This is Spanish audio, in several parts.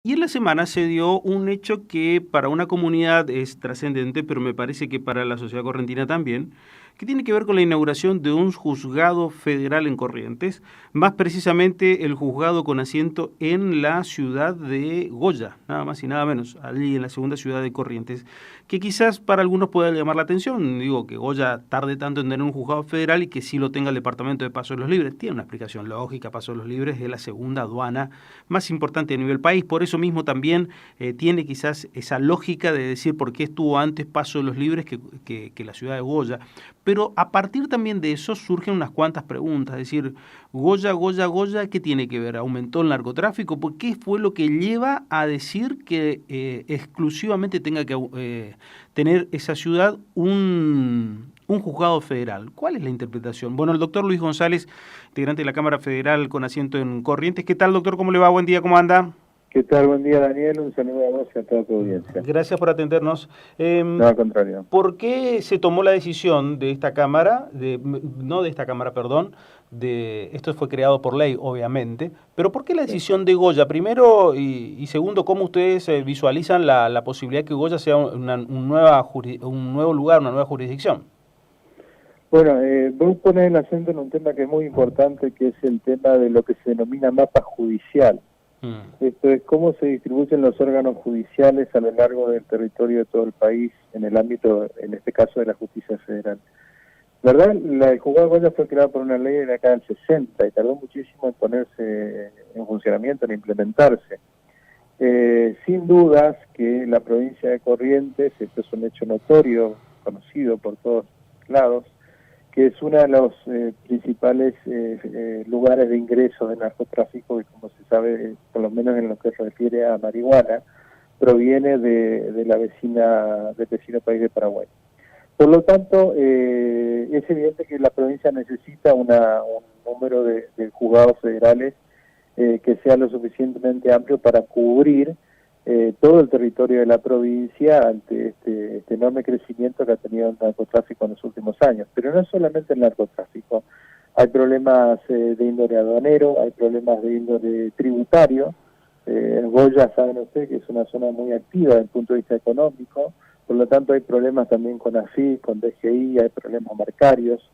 Y en la semana se dio un hecho que para una comunidad es trascendente, pero me parece que para la sociedad correntina también, que tiene que ver con la inauguración de un juzgado federal en Corrientes, más precisamente el juzgado con asiento en la ciudad de Goya, nada más y nada menos, allí en la segunda ciudad de Corrientes, que quizás para algunos pueda llamar la atención. Digo, que Goya tarde tanto en tener un juzgado federal y que sí lo tenga el departamento de Paso de los Libres. Tiene una explicación lógica. Paso de los Libres es la segunda aduana más importante a nivel país, por eso mismo también tiene quizás esa lógica de decir por qué estuvo antes Paso de los Libres que la ciudad de Goya. Pero a partir también de eso surgen unas cuantas preguntas, es decir, Goya, ¿qué tiene que ver? ¿Aumentó el narcotráfico? ¿Por qué fue lo que lleva a decir que exclusivamente tenga que tener esa ciudad un juzgado federal? ¿Cuál es la interpretación? Bueno, el doctor Luis González, integrante de la Cámara Federal con asiento en Corrientes. ¿Qué tal, doctor? ¿Cómo le va? Buen día, ¿cómo anda? ¿Qué tal? Buen día, Daniel. Un saludo a vos y a toda tu audiencia. Gracias por atendernos. No, al contrario. ¿Por qué se tomó la decisión de esta Cámara, no de esta Cámara, perdón, esto fue creado por ley, obviamente, pero ¿por qué la Sí. decisión de Goya? Primero y segundo, ¿cómo ustedes visualizan la posibilidad que Goya sea un nuevo lugar, una nueva jurisdicción? Bueno, vos ponés el acento en un tema que es muy importante, que es el tema de lo que se denomina mapa judicial. Esto es cómo se distribuyen los órganos judiciales a lo largo del territorio de todo el país, en el ámbito, en este caso, de la justicia federal. ¿Verdad? El juzgado de Goya fue creado por una ley de la década del 60 y tardó muchísimo en ponerse en funcionamiento, en implementarse. Sin dudas que la provincia de Corrientes, esto es un hecho notorio, conocido por todos lados, que es uno de los principales lugares de ingreso de narcotráfico, que como se sabe, por lo menos en lo que se refiere a marihuana, proviene del vecino país de Paraguay. Por lo tanto, es evidente que la provincia necesita un número de juzgados federales que sea lo suficientemente amplio para cubrir todo el territorio de la provincia ante este enorme crecimiento que ha tenido el narcotráfico en los últimos años. Pero no es solamente el narcotráfico, hay problemas de índole aduanero, hay problemas de índole tributario. Goya, saben ustedes que es una zona muy activa desde el punto de vista económico, por lo tanto hay problemas también con AFIP, con DGI, hay problemas marcarios.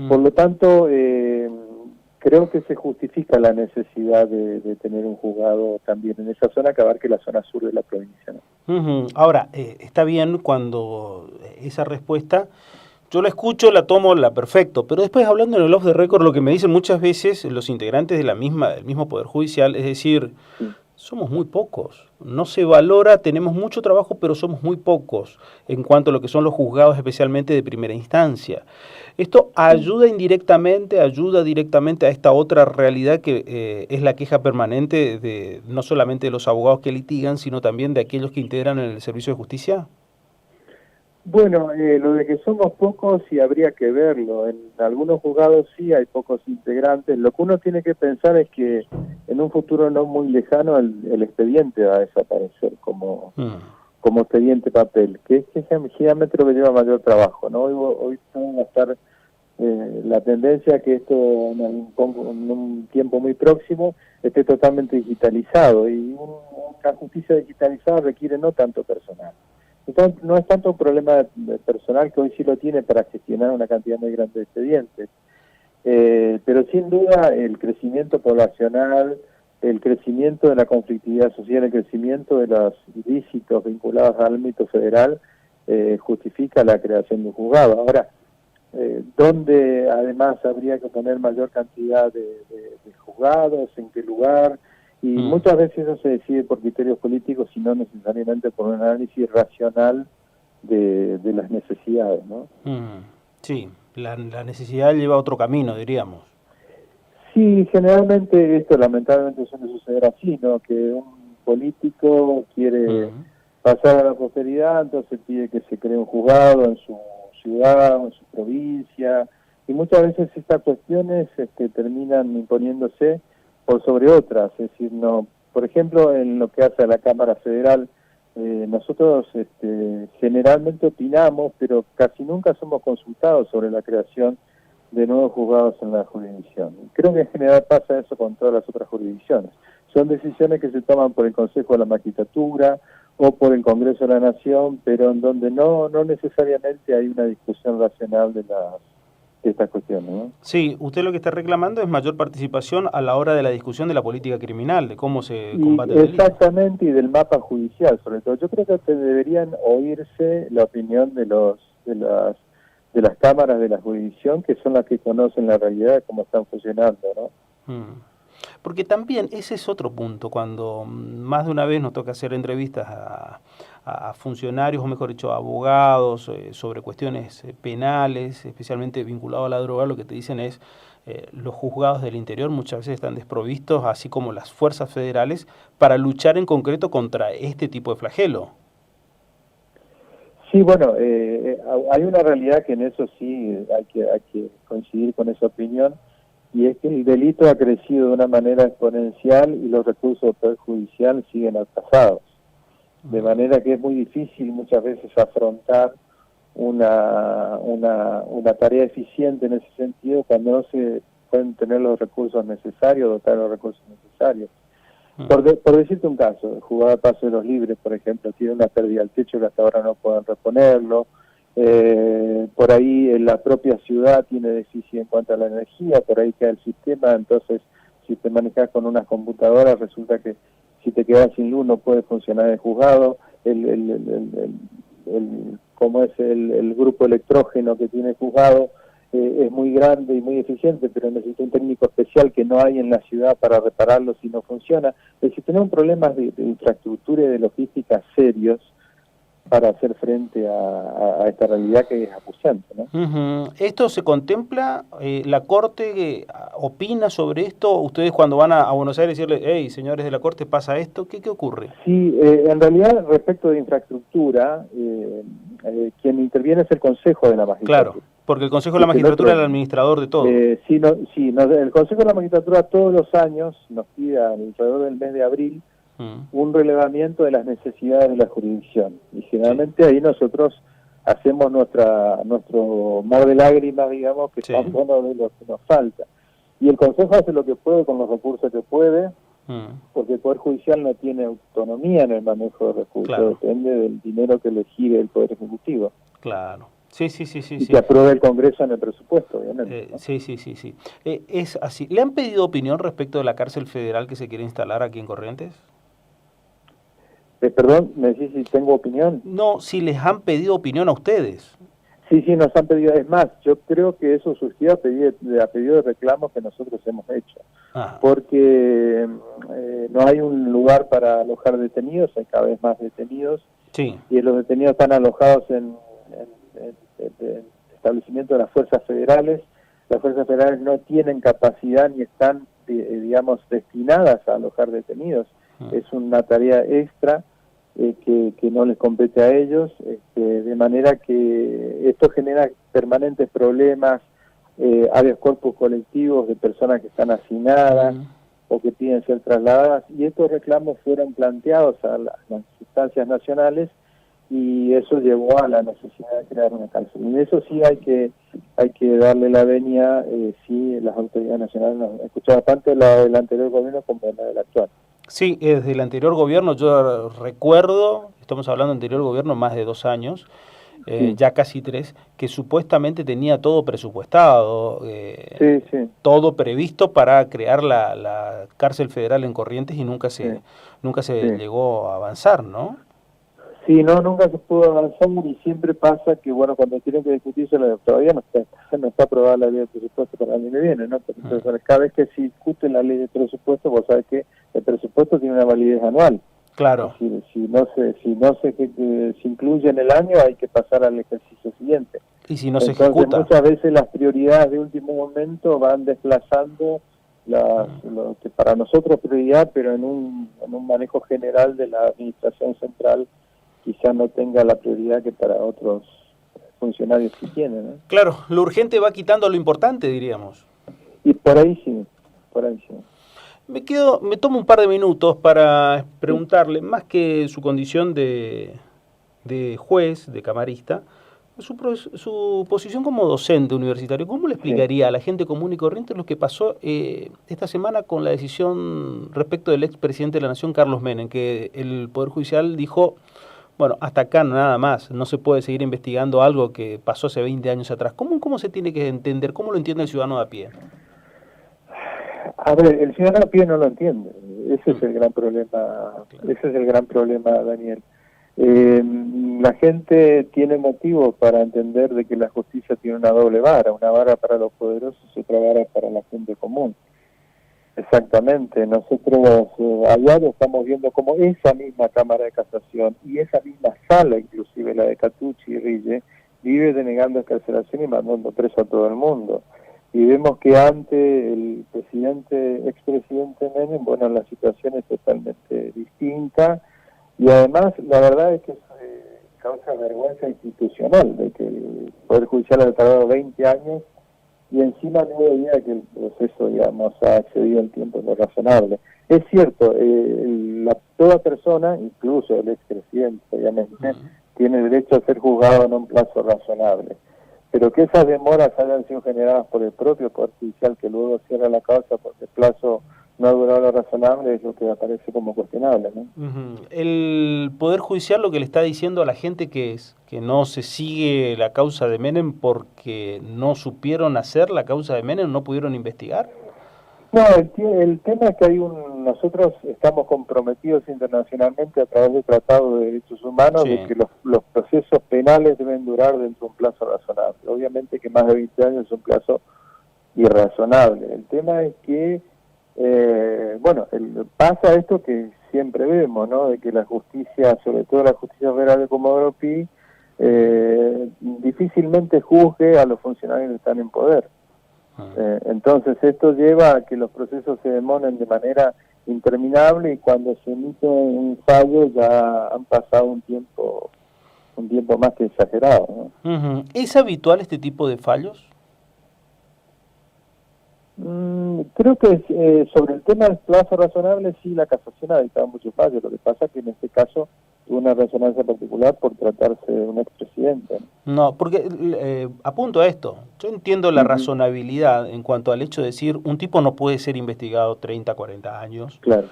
Por lo tanto, creo que se justifica la necesidad de tener un juzgado también en esa zona que abarque la zona sur de la provincia, ¿no? Ahora, está bien cuando esa respuesta, yo la escucho, la tomo, la perfecto, pero después hablando en el off the record, lo que me dicen muchas veces los integrantes de del mismo Poder Judicial, es decir, Sí. somos muy pocos, no se valora, tenemos mucho trabajo, pero somos muy pocos en cuanto a lo que son los juzgados, especialmente de primera instancia. Esto ayuda directamente a esta otra realidad que es la queja permanente de no solamente de los abogados que litigan, sino también de aquellos que integran el servicio de justicia. Bueno, lo de que somos pocos sí habría que verlo. En algunos juzgados sí hay pocos integrantes. Lo que uno tiene que pensar es que en un futuro no muy lejano el expediente va a desaparecer como expediente papel, que es generalmente lo que lleva mayor trabajo, ¿no? Hoy va a estar la tendencia a que esto en un tiempo muy próximo esté totalmente digitalizado, y una justicia digitalizada requiere no tanto personal. Entonces, no es tanto un problema de personal, que hoy sí lo tiene para gestionar una cantidad muy grande de expedientes, pero sin duda el crecimiento poblacional, el crecimiento de la conflictividad social, el crecimiento de los ilícitos vinculados al ámbito federal justifica la creación de un juzgado. Ahora, donde además habría que poner mayor cantidad de juzgados, en qué lugar, y muchas veces eso se decide por criterios políticos y no necesariamente por un análisis racional de las necesidades, ¿no? Sí, la necesidad lleva a otro camino, diríamos. Sí, generalmente esto lamentablemente suele suceder así, ¿no? Que un político quiere pasar a la posteridad, entonces pide que se cree un juzgado en su ciudad o en su provincia, y muchas veces estas cuestiones terminan imponiéndose por sobre otras. Es decir, no, por ejemplo, en lo que hace a la Cámara Federal, nosotros generalmente opinamos, pero casi nunca somos consultados sobre la creación de nuevos juzgados en la jurisdicción. Creo que en general pasa eso con todas las otras jurisdicciones. son decisiones que se toman por el Consejo de la Magistratura o por el Congreso de la Nación, pero en donde no necesariamente hay una discusión racional de estas cuestiones, ¿no? Sí, usted lo que está reclamando es mayor participación a la hora de la discusión de la política criminal, de cómo se combate el delito. Exactamente, y del mapa judicial, sobre todo. Yo creo que deberían oírse la opinión de las cámaras de la jurisdicción, que son las que conocen la realidad de cómo están funcionando, ¿no? Porque también ese es otro punto, cuando más de una vez nos toca hacer entrevistas a funcionarios, o mejor dicho, a abogados, sobre cuestiones penales, especialmente vinculados a la droga, lo que te dicen es los juzgados del interior muchas veces están desprovistos, así como las fuerzas federales, para luchar en concreto contra este tipo de flagelo. Sí, bueno, hay una realidad que en eso sí hay que coincidir con esa opinión, y es que el delito ha crecido de una manera exponencial y los recursos del Poder Judicial siguen atrasados. De manera que es muy difícil muchas veces afrontar una tarea eficiente en ese sentido cuando no se pueden tener los recursos necesarios, dotar los recursos necesarios. Por decirte un caso, el juzgado de Paso de los Libres, por ejemplo, tiene una pérdida al techo que hasta ahora no pueden reponerlo. Por ahí la propia ciudad tiene déficit en cuanto a la energía, por ahí queda el sistema, entonces si te manejas con unas computadoras resulta que si te quedas sin luz no puede funcionar el juzgado, como es el grupo electrógeno que tiene el juzgado es muy grande y muy eficiente, pero necesita un técnico especial que no hay en la ciudad para repararlo si no funciona. Es decir, tenemos problemas de infraestructura y de logística serios para hacer frente a esta realidad que es acuciante, ¿no? ¿Esto se contempla? ¿La Corte opina sobre esto? ¿Ustedes cuando van a Buenos Aires decirle, hey, señores de la Corte, pasa esto? ¿Qué ocurre? Sí, en realidad, respecto de infraestructura, quien interviene es el Consejo de la Magistratura. Claro, porque el Consejo de la Magistratura es el administrador de todo. El Consejo de la Magistratura todos los años nos pide alrededor del mes de abril un relevamiento de las necesidades de la jurisdicción. Y generalmente ahí nosotros hacemos nuestro mar de lágrimas, digamos, que son uno de los que nos falta. Y el Consejo hace lo que puede con los recursos que puede, porque el Poder Judicial no tiene autonomía en el manejo de recursos, depende del dinero que le gire el Poder Ejecutivo. Claro. Sí. Y que apruebe el Congreso en el presupuesto, obviamente. ¿No? Sí. Es así. ¿Le han pedido opinión respecto de la cárcel federal que se quiere instalar aquí en Corrientes? Perdón, ¿me decís si tengo opinión? No, si les han pedido opinión a ustedes. Sí, nos han pedido. Es más, yo creo que eso surgió a pedido de reclamos que nosotros hemos hecho. Porque no hay un lugar para alojar detenidos, hay cada vez más detenidos. Sí. Y los detenidos están alojados en establecimientos de las fuerzas federales. Las fuerzas federales no tienen capacidad ni están, digamos, destinadas a alojar detenidos. Es una tarea extra que no les compete a ellos, de manera que esto genera permanentes problemas, habeas corpus colectivos de personas que están hacinadas o que piden ser trasladadas, y estos reclamos fueron planteados a las instancias nacionales y eso llevó a la necesidad de crear una cárcel. Y eso sí hay que darle la venia, sí, las autoridades nacionales nos han escuchado tanto la del anterior gobierno como la del actual. Sí, desde el anterior gobierno, yo recuerdo, estamos hablando del anterior gobierno, más de 2 años, ya casi 3, que supuestamente tenía todo presupuestado, todo previsto para crear la cárcel federal en Corrientes y nunca se llegó a avanzar, ¿no? Sí, nunca se pudo avanzar y siempre pasa que, bueno, cuando tienen que discutirse, todavía no está aprobada la ley de presupuesto para el año que viene, ¿no? Entonces, cada vez que se discute la ley de presupuesto, vos sabés que el presupuesto tiene una validez anual. Claro. Si no se incluye en el año, hay que pasar al ejercicio siguiente. Y si no se ejecuta. Muchas veces las prioridades de último momento van desplazando lo que para nosotros es prioridad, pero en un manejo general de la administración central quizá no tenga la prioridad que para otros funcionarios sí tienen, ¿no? Claro, lo urgente va quitando lo importante, diríamos. Y por ahí sí. Me tomo un par de minutos para preguntarle, más que su condición de juez, de camarista, Su posición como docente universitario, ¿cómo le explicaría a la gente común y corriente lo que pasó esta semana con la decisión respecto del expresidente de la Nación, Carlos Menem, que el Poder Judicial dijo, bueno, hasta acá nada más, no se puede seguir investigando algo que pasó hace 20 años atrás? ¿Cómo se tiene que entender, cómo lo entiende el ciudadano de a pie? A ver, el ciudadano a pie no lo entiende, ese es el gran problema, ese es el gran problema, Daniel. La gente tiene motivos para entender de que la justicia tiene una doble vara, una vara para los poderosos y otra vara para la gente común. Exactamente, nosotros allá lo estamos viendo como esa misma Cámara de Casación y esa misma sala, inclusive la de Catucci y Rille, vive denegando excarcelación y mandando preso a todo el mundo. Y vemos que ante el expresidente Menem, bueno, la situación es totalmente distinta. Y además, la verdad es que causa vergüenza institucional de que el Poder Judicial haya tardado 20 años y encima no veía que el proceso, digamos, ha excedido el tiempo de lo razonable. Es cierto, toda persona, incluso el expresidente, obviamente, tiene derecho a ser juzgado en un plazo razonable. Pero que esas demoras hayan sido generadas por el propio Poder Judicial, que luego cierra la causa porque el plazo no ha durado lo razonable, es lo que aparece como cuestionable, ¿no? El Poder Judicial lo que le está diciendo a la gente que no se sigue la causa de Menem porque no supieron hacer la causa de Menem, no pudieron investigar. No, el tema es que nosotros estamos comprometidos internacionalmente a través del Tratado de Derechos Humanos de que los procesos penales deben durar dentro de un plazo razonable. Obviamente que más de 20 años es un plazo irrazonable. El tema es que pasa esto que siempre vemos, ¿no? De que la justicia, sobre todo la justicia federal de Comodoro Pi, difícilmente juzgue a los funcionarios que están en poder. Entonces esto lleva a que los procesos se demoren de manera interminable y cuando se emite un fallo ya han pasado un tiempo más que exagerado, ¿no? ¿Es habitual este tipo de fallos? Creo que sobre el tema del plazo razonable sí la casación ha dictado muchos fallos. Lo que pasa es que en este caso tuvo una resonancia particular por tratarse de un expresidente. No, porque apunto a esto. Yo entiendo la razonabilidad en cuanto al hecho de decir un tipo no puede ser investigado 30, 40 años. Claro.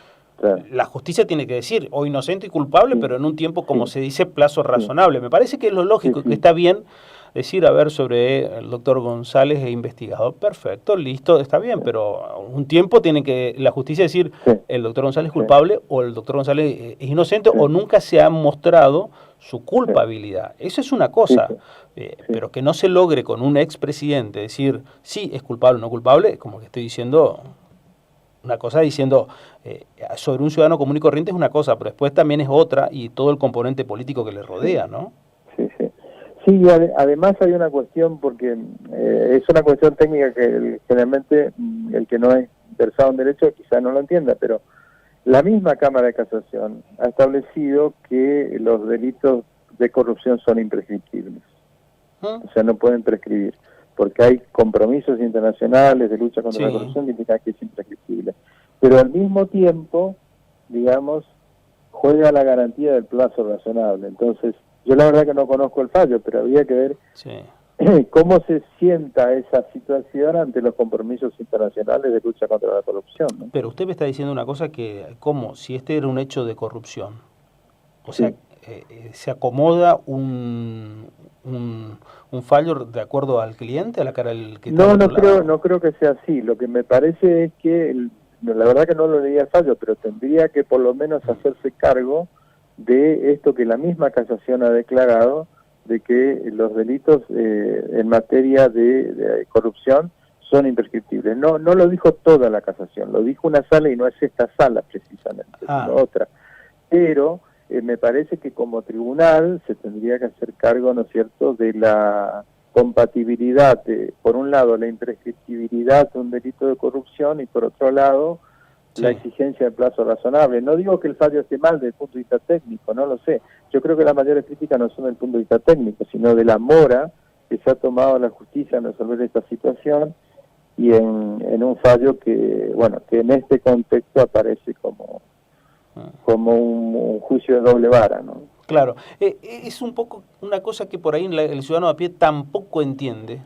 La justicia tiene que decir o inocente y culpable, pero en un tiempo, como se dice, plazo razonable. Me parece que es lo lógico, que está bien decir, a ver, sobre el doctor González e investigado. Perfecto, listo, está bien, pero un tiempo tiene que la justicia decir el doctor González es culpable o el doctor González es inocente o nunca se ha mostrado su culpabilidad. Eso es una cosa, pero que no se logre con un expresidente decir sí, es culpable o no culpable, como que estoy diciendo una cosa, diciendo sobre un ciudadano común y corriente es una cosa, pero después también es otra y todo el componente político que le rodea, ¿no? Sí, y además hay una cuestión, porque es una cuestión técnica que generalmente el que no es versado en derecho quizá no lo entienda, pero la misma Cámara de Casación ha establecido que los delitos de corrupción son imprescriptibles. O sea, no pueden prescribir, porque hay compromisos internacionales de lucha contra la corrupción que indican que es imprescriptible. Pero al mismo tiempo, digamos, juega la garantía del plazo razonable. Entonces, yo la verdad que no conozco el fallo, pero habría que ver cómo se sienta esa situación ante los compromisos internacionales de lucha contra la corrupción, ¿no? Pero usted me está diciendo una cosa que, ¿cómo? Si este era un hecho de corrupción, o sea, ¿se acomoda un fallo de acuerdo al cliente, a la cara del que está no creo que sea así. Lo que me parece es que, la verdad que no lo leía el fallo, pero tendría que por lo menos hacerse cargo de esto que la misma casación ha declarado, de que los delitos en materia de corrupción son imprescriptibles. No lo dijo toda la casación, lo dijo una sala y no es esta sala precisamente, sino otra. Pero me parece que como tribunal se tendría que hacer cargo, ¿no es cierto?, de la compatibilidad de, por un lado, la imprescriptibilidad de un delito de corrupción y por otro lado, la exigencia de plazo razonable. No digo que el fallo esté mal desde el punto de vista técnico, no lo sé. Yo creo que las mayores críticas no son del punto de vista técnico, sino de la mora que se ha tomado la justicia en resolver esta situación y en un fallo que, bueno, que en este contexto aparece como un juicio de doble vara, ¿no? Claro, es un poco una cosa que por ahí el ciudadano a pie tampoco entiende,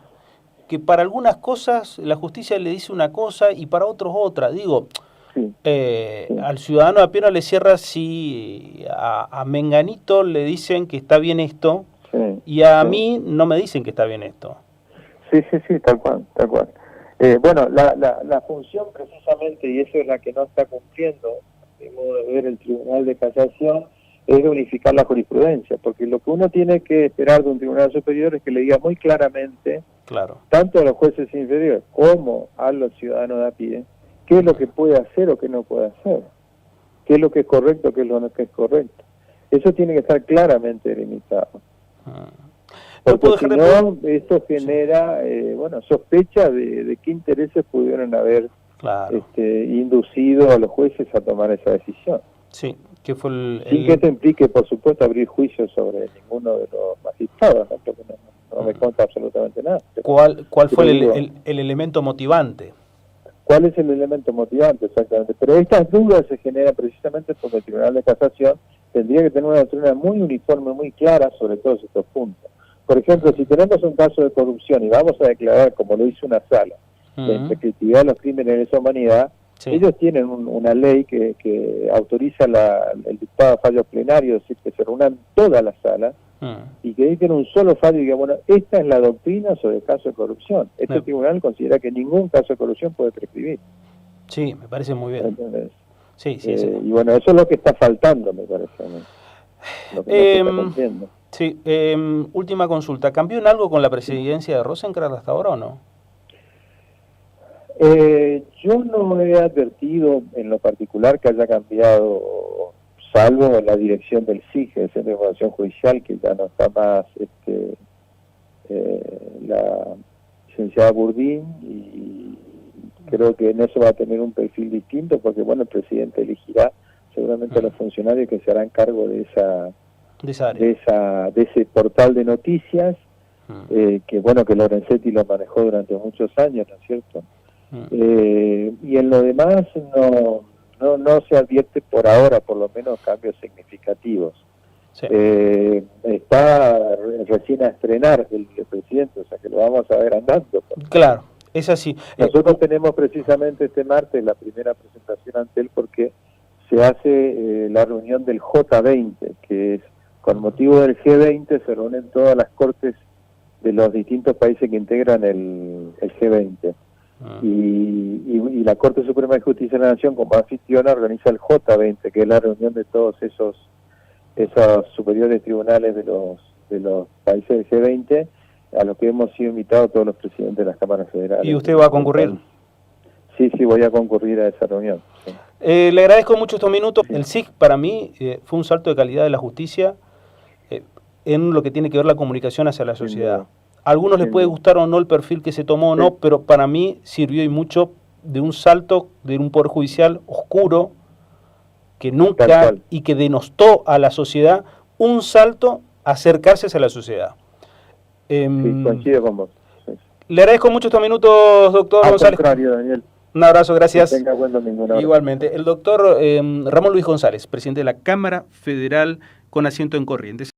que para algunas cosas la justicia le dice una cosa y para otros otra. Digo, Sí, sí, al ciudadano a pie no le cierra si a Menganito le dicen que está bien esto sí, y a sí. mí no me dicen que está bien esto. Sí, sí, sí, tal cual, tal cual. Bueno, la función precisamente, y eso es la que no está cumpliendo, de modo de ver el Tribunal de Casación, es de unificar la jurisprudencia, porque lo que uno tiene que esperar de un tribunal superior es que le diga muy claramente, Claro. tanto a los jueces inferiores como a los ciudadanos de a pie, qué es lo que puede hacer o qué no puede hacer, qué es lo que es correcto, qué es lo que es correcto. Eso tiene que estar claramente delimitado. No puedo Porque si dejar no, esto genera, bueno, sospecha de qué intereses pudieron haber Claro. Inducido a los jueces a tomar esa decisión. Sí, que fue Sin que esto implique, por supuesto, abrir juicios sobre ninguno de los magistrados, ¿no? Porque no me consta absolutamente nada. ¿Cuál fue digo, el elemento motivante? ¿Cuál es el elemento motivante exactamente? Pero estas dudas se generan precisamente porque el Tribunal de Casación tendría que tener una doctrina muy uniforme, muy clara sobre todos estos puntos. Por ejemplo, si tenemos un caso de corrupción y vamos a declarar, como lo hizo una sala, la imprescriptibilidad de los crímenes de lesa humanidad, sí, ellos tienen una ley que autoriza el dictado de fallos plenarios, es decir, que se reúnan todas las salas y que dicten un solo fallo y digan, bueno, esta es la doctrina sobre el caso de corrupción. Este tribunal considera que ningún caso de corrupción puede prescribir. Sí, me parece muy bien. Entonces, sí, sí, sí. Y bueno, eso es lo que está faltando, me parece a mí. Lo que no se está cumpliendo. Sí, última consulta. ¿Cambió en algo con la presidencia de Rosenkrantz hasta ahora o no? Yo no he advertido en lo particular que haya cambiado, salvo la dirección del CIG, el Centro de Información Judicial, que ya no está más la licenciada Burdín, y creo que en eso va a tener un perfil distinto, porque bueno, el presidente elegirá seguramente a los funcionarios que se harán cargo de ese portal de noticias, que bueno, que Lorenzetti lo manejó durante muchos años, ¿no es cierto? Y en lo demás no se advierte por ahora, por lo menos, cambios significativos. Sí. Está recién a estrenar el presidente, o sea que lo vamos a ver andando. Claro, es así. Nosotros tenemos precisamente este martes la primera presentación ante él porque se hace la reunión del J20, que es con motivo del G20 se reúnen todas las cortes de los distintos países que integran el G20. Y la Corte Suprema de Justicia de la Nación, como anfitriona, organiza el J20, que es la reunión de todos esos superiores tribunales de los países del G20, a los que hemos sido invitados todos los presidentes de las cámaras federales. ¿Y usted va a concurrir? Sí, voy a concurrir a esa reunión. Sí. Le agradezco mucho estos minutos. El SIC para mí fue un salto de calidad de la justicia en lo que tiene que ver la comunicación hacia la sociedad. A algunos les puede gustar o no el perfil que se tomó o no, pero para mí sirvió y mucho de un salto de un poder judicial oscuro que nunca y que denostó a la sociedad, un salto a acercarse hacia la sociedad. Sí, coincido con vos. Sí. Le agradezco mucho estos minutos, doctor González. Al contrario, Daniel. Un abrazo, gracias. Que tenga buen domingo. Igualmente. El doctor Ramón Luis González, presidente de la Cámara Federal con asiento en Corrientes.